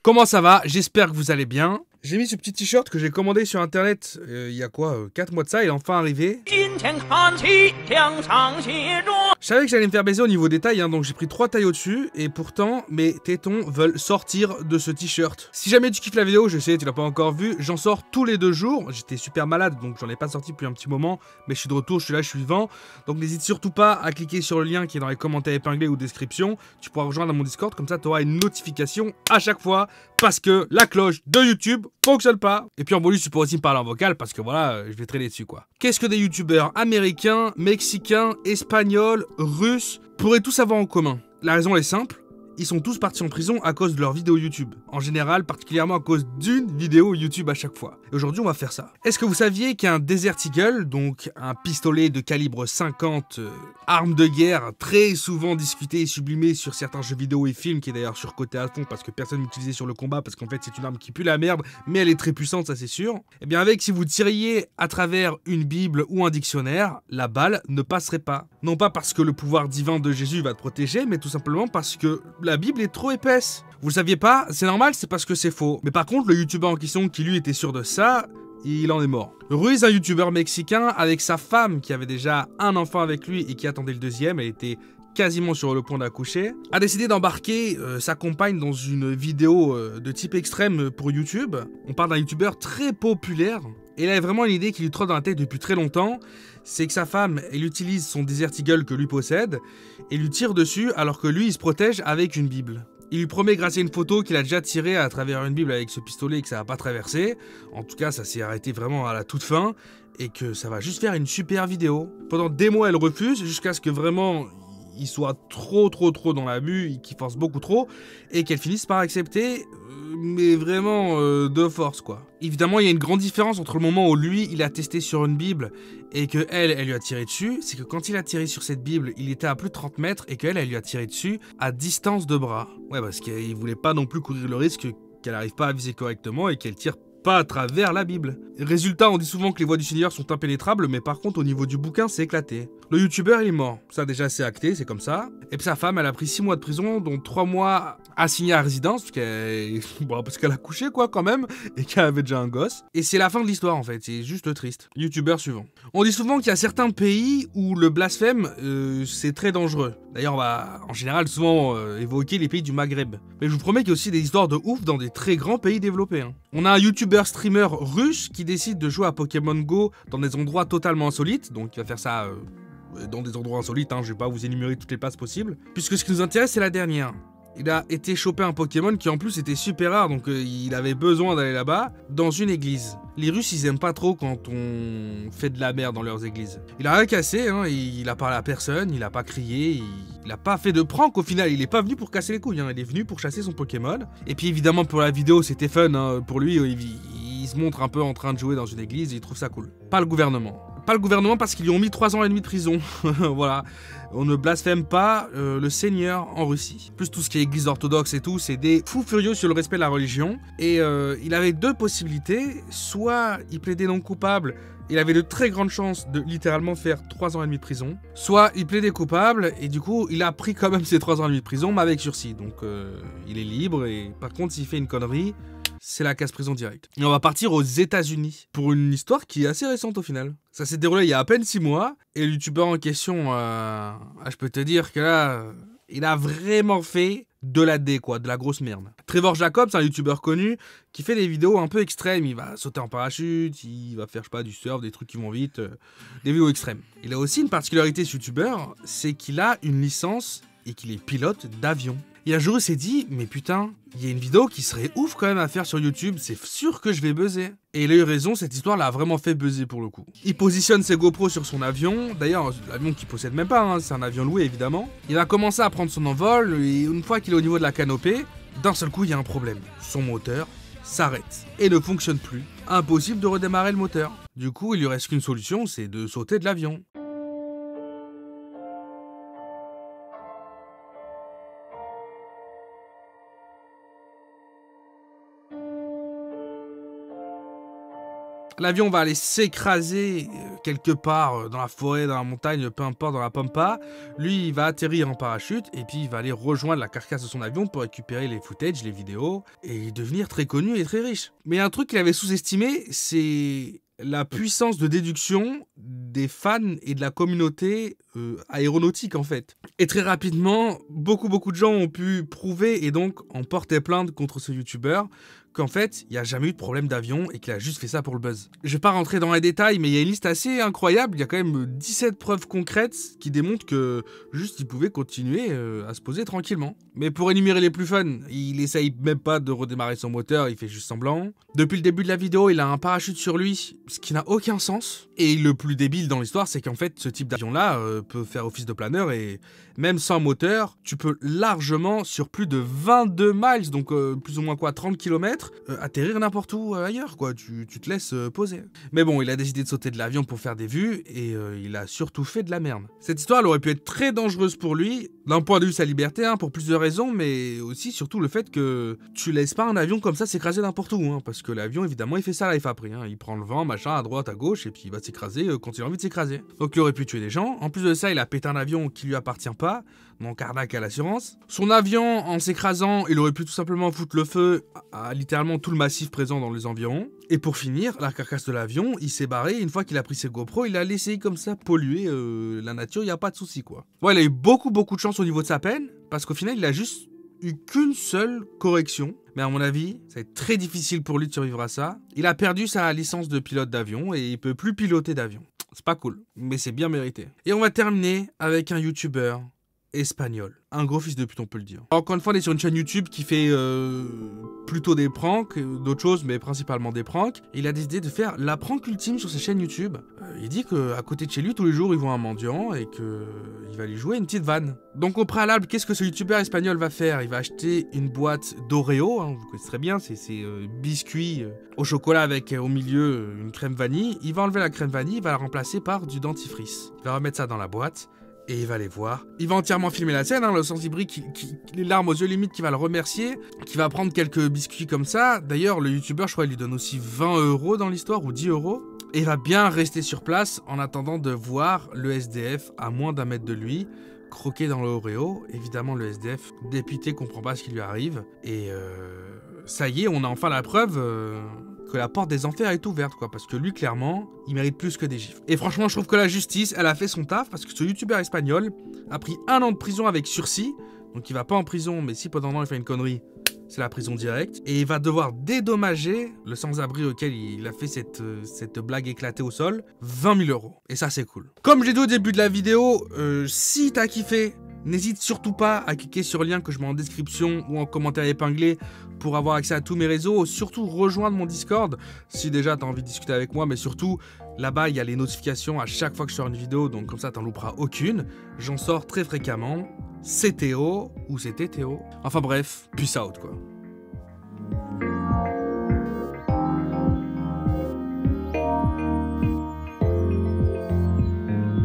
Comment ça va? J'espère que vous allez bien. J'ai mis ce petit t-shirt que j'ai commandé sur internet il y a quoi, 4 mois de ça, il est enfin arrivé. Je savais que j'allais me faire baiser au niveau des tailles, donc j'ai pris 3 tailles au-dessus, et pourtant mes tétons veulent sortir de ce t-shirt. Si jamais tu kiffes la vidéo, je sais, tu l'as pas encore vu, j'en sors tous les 2 jours. J'étais super malade, donc j'en ai pas sorti depuis un petit moment, mais je suis de retour, je suis là, je suis vivant. Donc n'hésite surtout pas à cliquer sur le lien qui est dans les commentaires épinglés ou description. Tu pourras rejoindre mon Discord, comme ça tu auras une notification à chaque fois, parce que la cloche de YouTube fonctionne pas. Et puis en bonus, tu pourras aussi me parler en vocal, parce que voilà, je vais traîner dessus quoi. Qu'est-ce que des youtubeurs américains, mexicains, espagnols, russes pourraient tous avoir en commun? La raison est simple. Ils sont tous partis en prison à cause de leurs vidéos YouTube. En général, particulièrement à cause d'une vidéo YouTube à chaque fois. Et aujourd'hui, on va faire ça. Est-ce que vous saviez qu'un Desert Eagle, donc un pistolet de calibre 50, arme de guerre très souvent discutée et sublimée sur certains jeux vidéo et films, qui est d'ailleurs surcoté à fond parce que personne n'utilisait sur le combat, parce qu'en fait c'est une arme qui pue la merde, mais elle est très puissante, ça c'est sûr. Et bien avec, si vous tiriez à travers une bible ou un dictionnaire, la balle ne passerait pas. Non pas parce que le pouvoir divin de Jésus va te protéger, mais tout simplement parce que la Bible est trop épaisse. Vous le saviez pas? C'est normal, c'est parce que c'est faux. Mais par contre, le youtubeur en question qui lui était sûr de ça, il en est mort. Ruiz, un youtubeur mexicain, avec sa femme qui avait déjà un enfant avec lui et qui attendait le deuxième, elle était quasiment sur le point d'accoucher, a décidé d'embarquer sa compagne dans une vidéo de type extrême pour YouTube. On parle d'un youtubeur très populaire. Et il avait vraiment une idée qui lui trotte dans la tête depuis très longtemps, c'est que sa femme, elle utilise son Desert Eagle que lui possède, et lui tire dessus alors que lui, il se protège avec une Bible. Il lui promet grâce à une photo qu'il a déjà tirée à travers une Bible avec ce pistolet et que ça va pas traverser. En tout cas, ça s'est arrêté vraiment à la toute fin, et que ça va juste faire une super vidéo. Pendant des mois, elle refuse, jusqu'à ce que vraiment il soit trop dans l'abus, qu'il force beaucoup trop, et qu'elle finisse par accepter, mais vraiment de force quoi. Évidemment, il y a une grande différence entre le moment où lui, il a testé sur une Bible et que elle lui a tiré dessus, c'est que quand il a tiré sur cette Bible, il était à plus de 30 mètres et qu'elle lui a tiré dessus à distance de bras. Ouais, parce qu'il voulait pas non plus courir le risque qu'elle arrive pas à viser correctement et qu'elle tire pas à travers la Bible. Résultat, on dit souvent que les voies du Seigneur sont impénétrables, mais par contre au niveau du bouquin c'est éclaté. Le youtubeur il est mort, ça déjà c'est acté, c'est comme ça. Et puis sa femme elle a pris 6 mois de prison, dont 3 mois assignés à résidence, parce qu'elle a couché quoi quand même, et qu'elle avait déjà un gosse. Et c'est la fin de l'histoire en fait, c'est juste triste. Youtubeur suivant. On dit souvent qu'il y a certains pays où le blasphème c'est très dangereux. D'ailleurs on va en général souvent évoquer les pays du Maghreb. Mais je vous promets qu'il y a aussi des histoires de ouf dans des très grands pays développés. On a un youtubeur streamer russe qui décide de jouer à Pokémon Go dans des endroits totalement insolites, donc il va faire ça dans des endroits insolites, je vais pas vous énumérer toutes les passes possibles, puisque ce qui nous intéresse c'est la dernière. Il a été choper un Pokémon qui en plus était super rare, donc il avait besoin d'aller là-bas, dans une église. Les Russes ils aiment pas trop quand on fait de la merde dans leurs églises. Il a rien cassé, il a parlé à personne, il a pas crié, il a pas fait de prank au final, il est pas venu pour casser les couilles, il est venu pour chasser son Pokémon. Et puis évidemment pour la vidéo c'était fun, pour lui il se montre un peu en train de jouer dans une église et il trouve ça cool. Pas le gouvernement. Pas le gouvernement parce qu'ils lui ont mis 3 ans et demi de prison. Voilà. On ne blasphème pas le Seigneur en Russie. Plus tout ce qui est église orthodoxe et tout, c'est des fous furieux sur le respect de la religion. Et il avait 2 possibilités. Soit il plaidait non coupable, il avait de très grandes chances de littéralement faire 3 ans et demi de prison. Soit il plaidait coupable et du coup il a pris quand même ses 3 ans et demi de prison, mais avec sursis. Donc il est libre et par contre s'il fait une connerie, c'est la casse-prison directe. Et on va partir aux États-Unis pour une histoire qui est assez récente au final. Ça s'est déroulé il y a à peine 6 mois et le youtubeur en question, je peux te dire que là, il a vraiment fait de la D quoi, de la grosse merde. Trevor Jacobs, un youtubeur connu qui fait des vidéos un peu extrêmes. Il va sauter en parachute, il va faire je sais pas du surf, des trucs qui vont vite, des vidéos extrêmes. Il a aussi une particularité ce youtubeur, c'est qu'il a une licence et qu'il est pilote d'avion. Et un jour il s'est dit, mais putain, il y a une vidéo qui serait ouf quand même à faire sur YouTube, c'est sûr que je vais buzzer. Et il a eu raison, cette histoire l'a vraiment fait buzzer pour le coup. Il positionne ses GoPros sur son avion, d'ailleurs l'avion qu'il possède même pas, c'est un avion loué évidemment. Il va commencer à prendre son envol et une fois qu'il est au niveau de la canopée, d'un seul coup il y a un problème. Son moteur s'arrête et ne fonctionne plus. Impossible de redémarrer le moteur. Du coup il lui reste qu'une solution, c'est de sauter de l'avion. L'avion va aller s'écraser quelque part dans la forêt, dans la montagne, peu importe, dans la pampa. Lui, il va atterrir en parachute et puis il va aller rejoindre la carcasse de son avion pour récupérer les footage, les vidéos et devenir très connu et très riche. Mais un truc qu'il avait sous-estimé, c'est la puissance de déduction des fans et de la communauté aéronautique en fait. Et très rapidement, beaucoup de gens ont pu prouver et donc en porter plainte contre ce youtubeur qu'en fait, il n'y a jamais eu de problème d'avion et qu'il a juste fait ça pour le buzz. Je vais pas rentrer dans les détails, mais il y a une liste assez incroyable. Il y a quand même 17 preuves concrètes qui démontrent que juste il pouvait continuer à se poser tranquillement. Mais pour énumérer les plus fun, il essaye même pas de redémarrer son moteur, il fait juste semblant. Depuis le début de la vidéo, il a un parachute sur lui, ce qui n'a aucun sens. Et le plus débile dans l'histoire, c'est qu'en fait, ce type d'avion-là peut faire office de planeur et même sans moteur, tu peux largement, sur plus de 22 miles, donc plus ou moins quoi, 30 km, atterrir n'importe où ailleurs, quoi. Tu te laisses poser. Mais bon, il a décidé de sauter de l'avion pour faire des vues et il a surtout fait de la merde. Cette histoire, elle aurait pu être très dangereuse pour lui, d'un point de vue sa liberté, hein, pour plusieurs raisons, mais aussi surtout le fait que tu laisses pas un avion comme ça s'écraser n'importe où, hein, parce que l'avion, évidemment, il fait ça life après, hein. Il prend le vent, machin, à droite, à gauche, et puis il va s'écraser quand il a envie de s'écraser. Donc il aurait pu tuer des gens. En plus de ça, il a pété un avion qui lui appartient pas, donc arnaque à l'assurance. Son avion, en s'écrasant, il aurait pu tout simplement foutre le feu à littéralement tout le massif présent dans les environs. Et pour finir, la carcasse de l'avion, il s'est barré, une fois qu'il a pris ses GoPro, il a laissé comme ça polluer la nature, il n'y a pas de souci quoi. Bon, il a eu beaucoup de chance au niveau de sa peine, parce qu'au final, il a juste eu qu'une seule correction. Mais à mon avis, ça va être très difficile pour lui de survivre à ça. Il a perdu sa licence de pilote d'avion et il peut plus piloter d'avion. C'est pas cool, mais c'est bien mérité. Et on va terminer avec un youtubeur espagnol. Un gros fils de pute, on peut le dire. Encore une fois, on est sur une chaîne YouTube qui fait plutôt des pranks, d'autres choses, mais principalement des pranks. Et il a décidé de faire la prank ultime sur sa chaîne YouTube. Il dit qu'à côté de chez lui, tous les jours, il voit un mendiant et qu'il va lui jouer une petite vanne. Donc au préalable, qu'est-ce que ce youtubeur espagnol va faire? Il va acheter une boîte d'Oreo, hein, vous connaissez très bien, c'est ces biscuits au chocolat avec au milieu une crème vanille. Il va enlever la crème vanille, il va la remplacer par du dentifrice. Il va remettre ça dans la boîte. Et il va les voir. Il va entièrement filmer la scène, hein, le sens hybride, les larmes aux yeux limite, qui va le remercier, qui va prendre quelques biscuits comme ça. D'ailleurs, le youtubeur, je crois, il lui donne aussi 20 € dans l'histoire, ou 10 €. Et il va bien rester sur place en attendant de voir le SDF à moins d'1 mètre de lui, croquer dans le Oreo. Évidemment, le SDF, dépité, comprend pas ce qui lui arrive. Et ça y est, on a enfin la preuve que la porte des enfers est ouverte, quoi. Parce que lui, clairement, il mérite plus que des gifles. Et franchement, je trouve que la justice, elle a fait son taf, parce que ce youtubeur espagnol a pris 1 an de prison avec sursis. Donc il va pas en prison, mais si pendant un an il fait une connerie, c'est la prison directe. Et il va devoir dédommager le sans-abri auquel il a fait cette blague éclatée au sol, 20 000 €. Et ça, c'est cool. Comme j'ai dit au début de la vidéo, si t'as kiffé, n'hésite surtout pas à cliquer sur le lien que je mets en description ou en commentaire épinglé pour avoir accès à tous mes réseaux. Surtout, rejoindre mon Discord si déjà tu as envie de discuter avec moi. Mais surtout, là-bas, il y a les notifications à chaque fois que je sors une vidéo. Donc comme ça, tu n'en louperas aucune. J'en sors très fréquemment. C'est Théo ou c'était Théo. Enfin bref, peace out quoi.